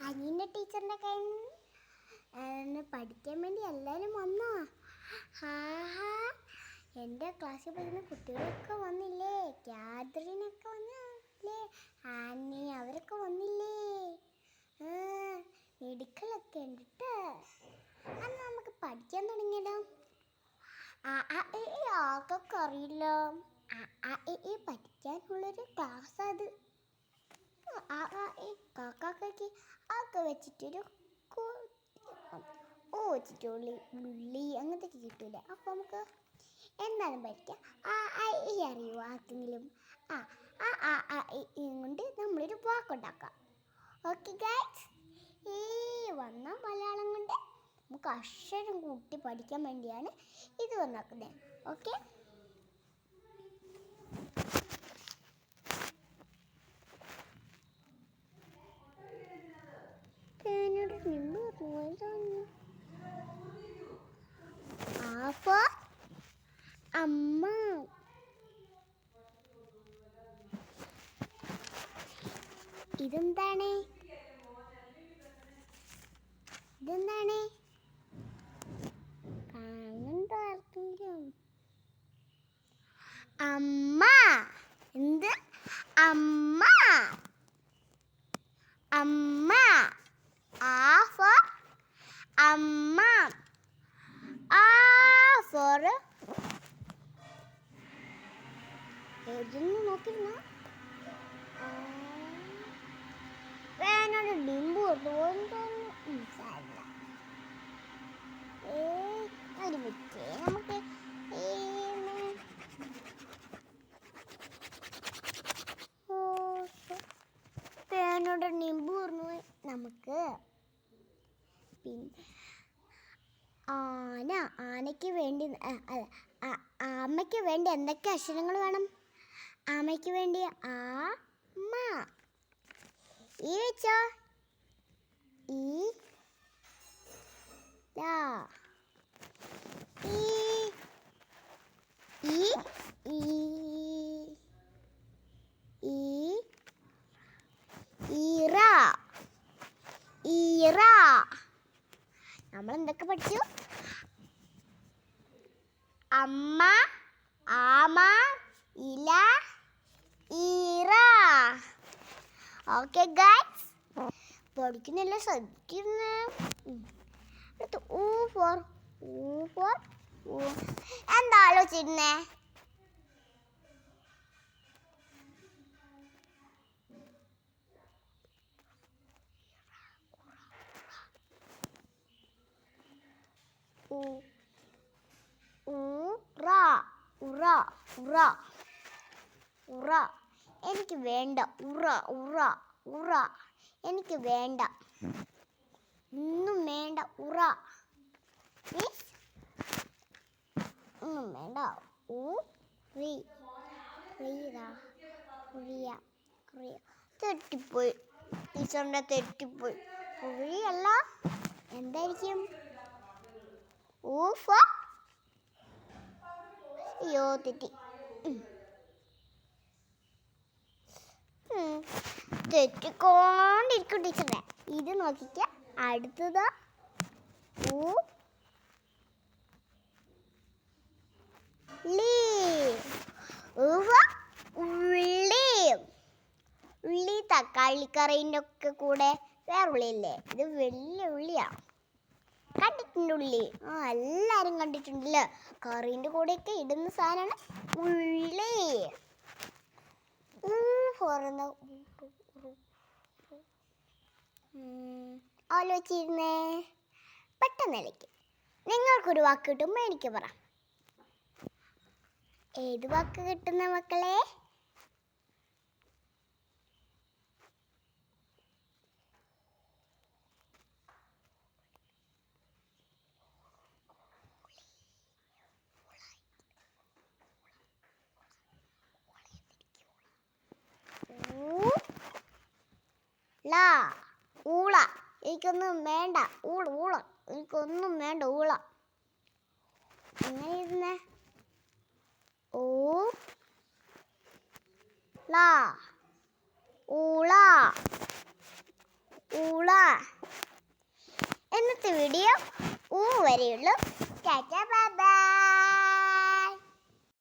അനീന ടീച്ചറിൻ്റെ കയ്യിൽ നിന്ന് പഠിക്കാൻ വേണ്ടി എല്ലാവരും വന്നോ? ഹാ എൻ്റെ ക്ലാസ്സിൽ പഠിക്കുന്ന കുട്ടികളൊക്കെ വന്നില്ലേ? കാതറിനൊക്കെ വന്നില്ലേ? ആനി അവരൊക്കെ വന്നില്ലേ? മെഡിക്കലൊക്കെ ഉണ്ട് കേട്ടോ. അന്ന് നമുക്ക് പഠിക്കാൻ തുടങ്ങിയല്ലോ. ആർക്കൊക്കെ അറിയില്ല. പഠിക്കാനുള്ളൊരു ക്ലാസ് അത്. കാക്കാക്കി ഒക്കെ വെച്ചിട്ടൊരു ഉള്ളി അങ്ങനത്തെ കിട്ടൂല. അപ്പോൾ നമുക്ക് എന്തായാലും പഠിക്കാം. അറിയുമോ ആർക്കെങ്കിലും? കൊണ്ട് നമ്മളൊരു വാക്കുണ്ടാക്കാം. ഓക്കെ ഗൈസ്, വന്ന മലയാളം കൊണ്ട് നമുക്ക് അക്ഷരം കൂട്ടി പഠിക്കാൻ വേണ്ടിയാണ് ഇത് വന്നാക്കുന്നത്. ഓക്കെ, അമ്മ, ഇതെന്താണ്? അമ്മ. എന്ത്? അമ്മ. അമ്മ. അമ്മ. ഫോർ എഴുതുന്നു. നോക്കിരുന്ന വേനോട് ഡിമ്പു നമുക്ക് പേനോട് നിമ്പു പറഞ്ഞു. നമുക്ക് പിന്നെ ആനയ്ക്ക് വേണ്ടി അമ്മയ്ക്ക് വേണ്ടി എന്തൊക്കെ അക്ഷരങ്ങൾ വേണം? അമ്മയ്ക്ക് വേണ്ടി അമ്മ. ഈ വെച്ചോ. ഈ ഈറ. നമ്മൾ എന്തൊക്കെ പഠിച്ചു? അമ്മ, ആമ, ഇല, ഈറ. ഓക്കെ ഗൈസ്, പഠിക്കുന്നില്ല, ശ്രദ്ധിക്കുന്നേ. എന്താ ആലോചിച്ചിരുന്നേ? ഉറ. എനിക്ക് വേണ്ട. ഉറ എനിക്ക് വേണ്ട. ഒന്നും വേണ്ട. ഉറ ഒന്നും വേണ്ട. തെറ്റിപ്പോയി ടീച്ചറിന്റെ, തെറ്റിപ്പോയി. ഉറിയല്ല, എന്തായിരിക്കും? അയ്യോ, തെറ്റി. തെറ്റിക്കൊണ്ടിരിക്കും ടീച്ചറെ. ഇത് നോക്കിക്ക. അടുത്തത് ഉള്ളി. തക്കാളിക്കറീൻ്റെ ഒക്കെ കൂടെ വേറെ ഉള്ളിയില്ലേ? ഇത് വലിയ ഉള്ളിയാ. കണ്ടിട്ടുണ്ട് ഉള്ളി? എല്ലാരും കണ്ടിട്ടുണ്ടല്ലോ. കറീൻ്റെ കൂടെയൊക്കെ ഇടുന്ന സാധനമാണ് ഉള്ളി. ആലോചിച്ചിരുന്നേ. പെട്ടെന്നിലേക്ക് നിങ്ങൾക്കൊരു വാക്ക് കിട്ടുമ്പോൾ എനിക്ക് പറ. ഏത് വാക്ക് കിട്ടുന്ന മക്കളെ? ഊള. എനിക്കൊന്നും വേണ്ട. ഊള എനിക്കൊന്നും വേണ്ട. ഊള. എങ്ങനെ ഇരുന്നേ? ഊള. ഊള. ഇന്നത്തെ വീഡിയോ വരെയുള്ളൂ. Tata bye by.